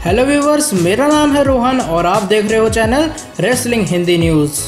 Hello viewers, मेरा नाम है रोहन और आप देख रहे हो चैनल रेसलिंग हिंदी न्यूज़।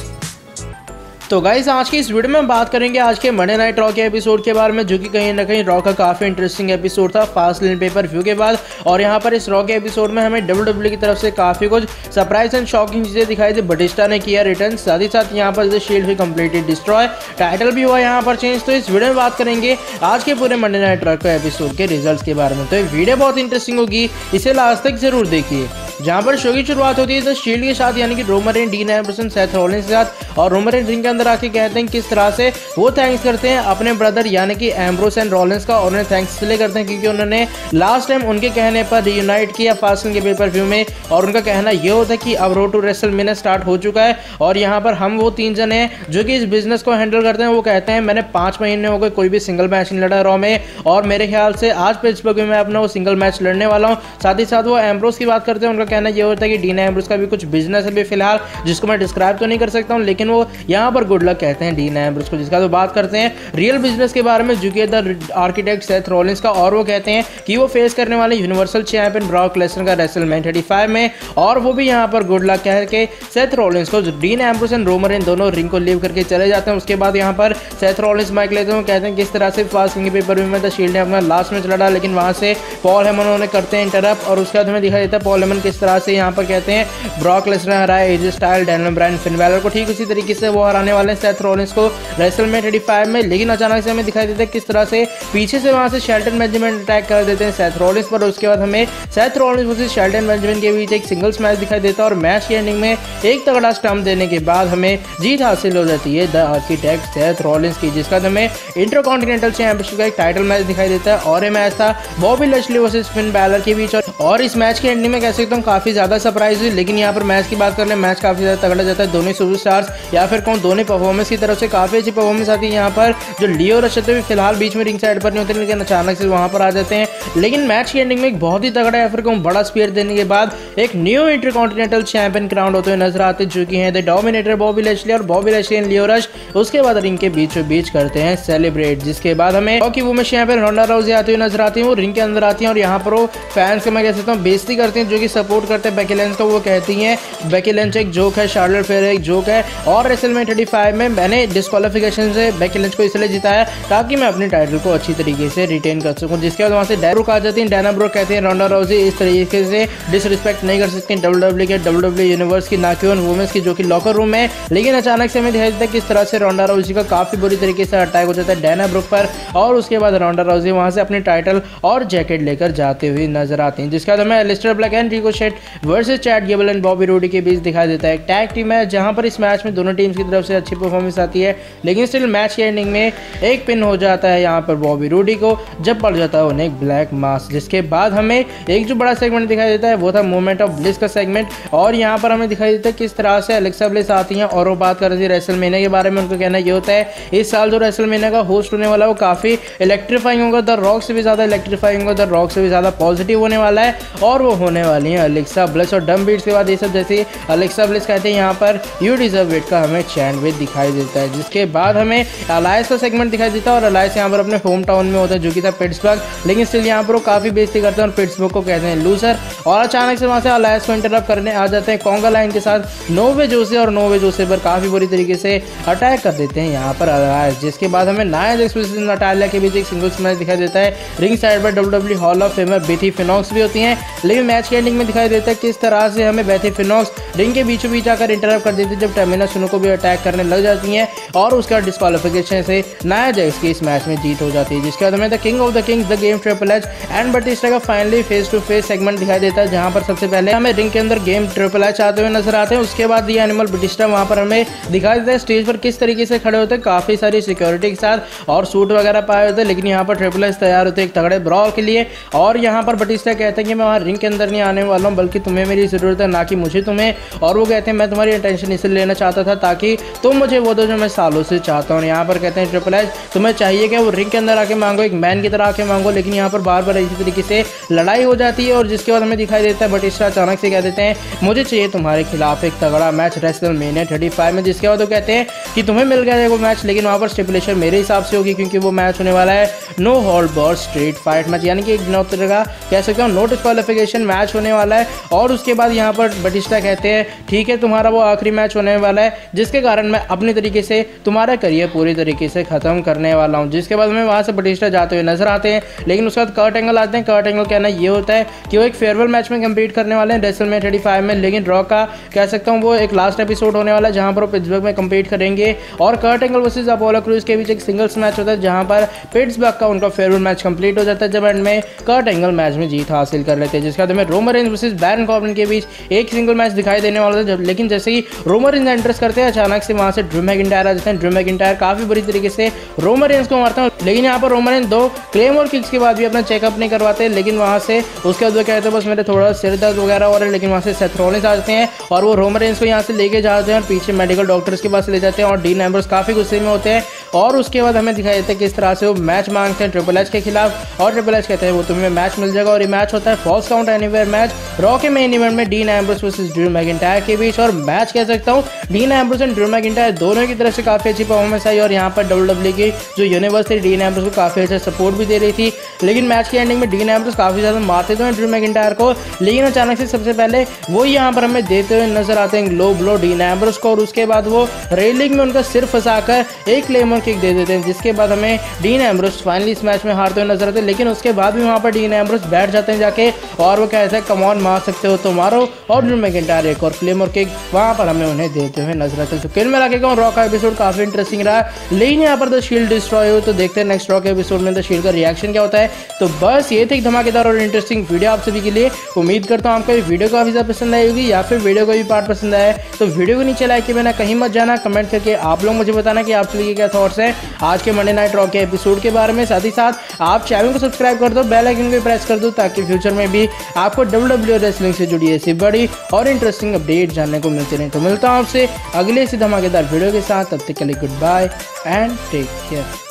तो गाइस, आज की इस वीडियो में हम बात करेंगे आज के मंडे नाइट रॉ के एपिसोड के बारे में, जो कि कहीं ना कहीं रॉ का काफ़ी इंटरेस्टिंग एपिसोड था फास्ट लेन पेपर व्यू के बाद। और यहाँ पर इस रॉ के एपिसोड में हमें WWE की तरफ से काफ़ी कुछ सरप्राइज एंड शॉकिंग चीज़ें दिखाई थी। बटिस्टा ने किया रिटर्न, साथ ही साथ यहाँ पर द शील्ड भी कम्प्लीटली डिस्ट्रॉय, टाइटल भी हुआ यहाँ पर चेंज। तो इस वीडियो में बात करेंगे आज के पूरे मंडे नाइट रॉ के एपिसोड के रिजल्ट के बारे में। तो ये वीडियो बहुत इंटरेस्टिंग होगी, इसे लास्ट तक जरूर देखिए। जहां पर शो की शुरुआत होती है द शील्ड के साथ, यानी कि Roman rain, dean Ambrose, Seth Rollins के साथ। और रोमन रेन रिंग के अंदर आके कहते हैं किस तरह से वो थैंक्स करते हैं अपने ब्रदर यानी कि एम्ब्रोस एंड रॉलिंस का। और उन्हें थैंक्स इसलिए करते हैं क्योंकि उन्होंने लास्ट टाइम उनके कहने पर रियूनाइट किया फास्टिंग के पेपर व्यू में। और उनका कहना ये होता है कि अब रोड टू रेसलमेनिया स्टार्ट हो चुका है और यहाँ पर हम वो 3 जने हैं जो कि इस बिजनेस को हैंडल करते हैं। वो कहते हैं मैंने 5 महीने हो गए कोई भी सिंगल मैच नहीं लड़ा रॉ में, और मेरे ख्याल से आज पिट्सबर्ग में मैं अपना वो सिंगल मैच लड़ने वाला हूँ। साथ ही साथ वो एम्ब्रोस की बात करते हैं, उनका कहना ये होता है कि डीन एम्ब्रोस का भी कुछ बिजनेस है अभी फिलहाल, जिसको मैं डिस्क्राइब तो नहीं कर सकता हूँ, लेकिन वो यहाँ पर गुड लक कहते हैं डीन एम्ब्रोस को। जिसका तो बात करते हैं रियल बिजनेस के बारे में, जो कि द आर्किटेक्ट सेथ रॉलिंस का। और वो कहते हैं कि वो फेस करने वाले यूनिवर्सल चैंपियन ब्रॉक लेसनर का रेसलमेनिया 35 में। और वो भी यहाँ पर गुड लक कह के सेथ रॉलिंस को, dean Ambrose and Roman rain दोनों रिंग को लीव करके चले जाते हैं। उसके बाद यहाँ पर सेथ रॉलिंस माइक लेते हैं, कहते हैं किस तरह से फास्टिंग के पेपर में द शील्ड ने अपना लास्ट मैच लड़ा, लेकिन वहां से पॉल हेमन उन्हें करते हैं इंटरप्ट। और उसके बाद हमें दिखाई देता है पॉल हेमन किस तरह से यहाँ पर कहते हैं ब्रॉक लेसनर हराए AJ Styles, Daniel Bryan, Finn Balor को। ठीक उसी तरीके से वो हराने वाले हैं सेथ रॉलिंस को रेसलमेनिया 35 में। लेकिन अचानक से हमें दिखाई देता है किस तरह से पीछे से वहां से शेल्टन बेंजामिन अटैक कर देते हैं सेथ रॉलिंस पर। उसके बाद हमें Seth Rollins versus Shelton Benjamin के बीच एक सिंगल्स मैच दिखाई देता है और मैच की एंडिंग में एक तगड़ा स्टंप देने के बाद हमें जीत हासिल हो जाती है द आर्किटेक्ट सेथ रॉलिंस की, जिसका हमें इंटरकॉन्टिनेंटल चैंपियनशिप का एक टाइटल मैच दिखाई देता है। और ये मैच था Bobby Lashley versus Finn Balor के बीच। और इस मैच की एंडिंग में कह सकता हूँ काफी ज्यादा सरप्राइज हुई। लेकिन यहाँ पर मैच की बात कर ले, मैच काफी ज्यादा तगड़ा जाता है। दोनों सुपरस्टार्स या फिर कौन दोनों परफॉर्मेंस की तरफ से काफी अच्छी परफॉर्मेंस आती है। यहाँ पर जो लियो रश होते हैं फिलहाल बीच में रिंग साइड पर नहीं होते, लेकिन अचानक से वहां पर आ जाते हैं। लेकिन मैच की एंडिंग में एक बहुत ही तगड़ा या फिर कौन बड़ा स्पीयर देने के बाद एक न्यू इंटरकॉन्टिनेंटल चैंपियन क्राउन होते हुए नजर आते हैं, जो कि हैं द डोमिनेटर बॉबी लैशली। और Bobby Lashley and Leo Rush उसके बाद रिंग के बीचों बीच करते हैं सेलिब्रेट। जिसके बाद हमें की वुमेन चैंपियन रोंडा राउजी आती हुई नजर आती है। वो रिंग के अंदर आती है और यहाँ पर वो फैंस को मैं कह सकता हूँ बेइज्जती करते हैं, जो कि सपोर्ट करते हैं बेकी लिंच को। वो कहती हैं बेकी लिंच एक जोक है, शार्लेट फेयर एक जोक है, और रेसलमेनिया 35 में मैंने डिस्क्वालिफिकेशन से बेकी लिंच को इसलिए जिताया ताकि मैं अपनी टाइटल को अच्छी तरीके से रिटेन कर सकूं। जिसके बाद वहां से डैना ब्रुक आ जाती है। डैना ब्रुक कहते हैं रोंडा राउजी इस तरीके से डिसरिस्पेक्ट नहीं कर सकते WWE के WWE यूनिवर्स की, ना कि उन वुमेन्स की जो कि लॉकर रूम में। लेकिन अचानक से हमें दिखाई देता है किस तरह से रोंडा राउजी का काफी बुरी तरीके से अटैक हो जाता है डैना ब्रुक पर। और उसके बाद रोंडा राउजी वहां से अपनी टाइटल और जैकेट लेकर जाते हुए नजर आते हैं। जिसके बाद हमें Alistair Black and Ricochet versus Chad Gable and Bobby Roode के बीच दिखाई देता है एक टैग टीम है, जहां पर इस मैच में दोनों टीम्स की तरफ से अच्छी परफॉर्मेंस आती है। लेकिन स्टिल मैच के एंडिंग में एक पिन हो जाता है यहाँ पर बॉबी रूडी को, जब पड़ जाता है उन्हें एक ब्लैक मास्क। जिसके बाद हमें एक जो बड़ा सेगमेंट दिखाई देता है वो था मोमेंट ऑफ ब्लिस का सेगमेंट। और यहाँ पर हमें दिखाई देता है किस तरह से एलेक्सा ब्लिस आती हैं और वो बात कर रही थी रेसलमेनिया के बारे में। उनका कहना ये होता है इस साल जो रेसलमेनिया का होस्ट होने वाला है वो काफी इलेक्ट्रीफाइंग होगा, द रॉक से भी ज्यादा इलेक्ट्रीफाइंग होगा, द रॉक से भी ज्यादा पॉजिटिव होने वाला है। और वो होने वाली है एलेक्सा ब्लिस। और डम बीट्स के बाद ये सब जैसे एलेक्सा ब्लिस कहते हैं यहाँ पर यू डिजर्व इट का हमें चैंट विद दिखाई देता है। जिसके बाद हमें अलायंस का सेगमेंट दिखाई देता है और अलायंस यहाँ पर अपने होम टाउन में होता है जो कि था पिट्सबर्ग। लेकिन स्टिल यहाँ पर वो काफी बेइज्जती करते हैं और पिट्सबर्ग को कहते हैं लूजर। और अचानक से वहां से अलायंस को इंटरप्ट करने आ जाते हैं कॉन्गा लाइन के साथ नोवे जोसे, और नोवे जोसे पर काफी बुरी तरीके से अटैक कर देते हैं यहाँ पर अलायंस। जिसके बाद हमें नाया जैक्स वर्सेस नटालिया के बीच एक सिंगल्स मैच दिखाई देता है। रिंग साइड पर WWE हॉल ऑफ फेमर बेथी फिनॉक्स भी होती हैं। लेकिन मैच के एंडिंग में दिखाई देता है किस तरह से हमें बेथी फिनॉक्स रिंग के बीचों बीच आकर इंटरप्ट कर देती है, जब टर्मिना सुनो को भी अटैक करने लग जाती हैं। और उसका डिस्क्वालिफिकेशन से नाया जैक्स की इस मैच में जीत हो जाती है। जिसके बाद हमें the king of the kings the game Triple H and Batista का finally face to face segment दिखाई देता है, जहां पर सबसे पहले हमें रिंग के अंदर गेम ट्रिपल एच आते हुए नजर आते हैं। उसके बाद ये एनिमल बटिस्टा वहां पर हमें दिखाई देता है स्टेज पर किस तरीके से खड़े होते हैं, काफी सारी सिक्योरिटी के साथ और सूट वगैरह पाए होते हैं। लेकिन यहाँ पर ट्रिपल एच तैयार होते हैं एक तगड़े ब्रॉल के लिए। और यहाँ पर बटिस्टा कहते हैं कि मैं वहाँ रिंग के अंदर नहीं आने वाला हूँ, बल्कि तुम्हें मेरी जरूरत है, ना कि मुझे तुम्हें। और वो कहते हैं मैं तुम्हारी अटेंशन इसलिए लेना चाहता था ताकि तुम मुझे वो दो जो मैं सालों से चाहता हूँ। यहाँ पर कहते हैं ट्रिपल एच तुम्हें चाहिए कि वो रिंग के अंदर आके मांगो, एक मैन की तरह आके मांगो। लेकिन यहाँ पर बार बार इसी तरीके से लड़ाई हो जाती है। और जिसके बाद हमें दिखाई देता है बटिस्टा अचानक से कह देते हैं मुझे चाहिए तुम्हारे खिलाफ एक तगड़ा मैच रेसलमेनिया 35 में। जिसके बाद वो कहते हैं कि तुम्हें मिल गया है वो मैच, लेकिन वहाँ पर स्टिपुलेशन मेरे हिसाब से होगी क्योंकि वो मैच होने वाला है no hold barred street fight match, यानी कि एक तरह का कह सकते हो नो डिस्क्वालिफिकेशन मैच होने वाला वाला है। और उसके बाद यहाँ पर बटिस्टा कहते हैं ठीक है तुम्हारा वो आखिरी मैच होने वाला है, जिसके कारण मैं अपने तरीके से तुम्हारा करियर पूरी तरीके से ख़त्म करने वाला हूँ। जिसके बाद हमें वहाँ से बटिस्टा जाते हुए नजर आते हैं। लेकिन उसके बाद कर्ट एंगल आते हैं। कर्ट एंगल कहना ये होता है कि वो एक फेयरवेल मैच में कंप्लीट करने वाले हैं रेसलमेनिया 35 में। लेकिन रॉ का कह सकता हूँ वो एक लास्ट एपिसोड होने वाला है जहाँ पर वो पिट्सबर्ग में कंप्लीट करेंगे। और Kurt Angle versus Apollo Crews के बीच एक सिंगल्स मैच होता है जहाँ पर पिट्सबर्ग का उनका फेयरवेल मैच कंप्लीट हो जाता है, जब एंड में कर्ट एंगल मैच में जीत हासिल कर लेते हैं। जिसके बाद हमें Roman Reigns versus Baron Corbin के बीच एक सिंगल मैच दिखाई देने वाला था। लेकिन जैसे ही रोमन रेंज एंट्रेस करते हैं अचानक से वहां से ड्रू मैकिंटायर आ जाते हैं। ड्रू मैकिंटायर काफी बुरी तरीके से रोमन रेंज को मारते हैं। लेकिन यहाँ पर रोमन रेंज 2 क्लेमोर किक्स के बाद भी अपना चेकअप नहीं करवाते। लेकिन वहां से उसके बाद वो कहते हैं बस मेरे थोड़ा सिर दर्द वगैरह हो रहा है। लेकिन वहां से सेथ रॉलिंस आ जाते हैं और वो रोमन रेंज को यहाँ से लेके जाते हैं और पीछे मेडिकल डॉक्टर्स के पास ले जाते हैं। और डीन एम्ब्रोस काफी गुस्से में होते हैं और उसके बाद हमें दिखाई देता है किस तरह से वो मैच मांगते हैं ट्रिपल एच के खिलाफ। और ट्रिपल एच कहते हैं वो तुम्हें मैच मिल जाएगा। और ये मैच होता है false count anywhere match raw के मेन इवेंट में dean Ambrose versus Drew McIntyre के बीच। और मैच कह सकता हूँ dean Ambrose and Drew McIntyre दोनों की तरफ से काफी अच्छी परफॉर्मेंस आई। और यहाँ पर WWE की जो यूनिवर्स थी डीन एम्ब्रोस को काफी अच्छा सपोर्ट भी दे रही थी। लेकिन मैच की एंडिंग में डीन एम्ब्रोस काफी ज्यादा मारते थे ड्रू मैकिंटायर को। लेकिन अचानक से सबसे पहले वो यहाँ पर हमें देते हुए नजर आते हैं लो ब्लो डीन एम्ब्रोस को। और उसके बाद वो रेलिंग में उनका सिर फंसाकर एक क्लेमर किक दे देते हैं। जिसके बाद हमें डीन एम्ब्रोस फाइनली इस मैच में हारते हुए नजर आते हैं। लेकिन उसके बाद भी वहाँ पर डीन एम्ब्रोस बैठ जाते हैं जाके और वो कहते हैं कम ऑन मार सकते हो तो मारो। और ड्रू मैकिंटायर एक और क्लेमर किक वहाँ पर हमें उन्हें देते हुए नजर आते हैं। तो कुल मिला के रॉ का एपिसोड काफी इंटरेस्टिंग रहा। लेकिन यहाँ पर द शील्ड डिस्ट्रॉय हो तो देखते हैं नेक्स्ट रॉ के एपिसोड में द शील्ड का रिएक्शन क्या होता है। तो बस ये थी एक धमाकेदार और इंटरेस्टिंग वीडियो आप सभी के लिए। उम्मीद करता हूँ आपको ये वीडियो काफी ज्यादा पसंद आई होगी या फिर वीडियो को भी पार्ट पसंद आया तो वीडियो को नीचे लाइक के बिना कहीं मत जाना। कमेंट करके आप लोग मुझे बताना कि आप सभी के क्या थॉट्स हैं आज के मंडे नाइट रॉ के एपिसोड के बारे में। साथ ही साथ आप चैनल को सब्सक्राइब कर दो, बेल आइकन को प्रेस कर दो ताकि फ्यूचर में भी आपको WWE रेसलिंग से जुड़ी ऐसी बड़ी और इंटरेस्टिंग अपडेट जानने को मिलते रहे। तो मिलता हूँ आपसे अगले से धमाकेदार वीडियो के साथ। तब तक के लिए good bye and take care.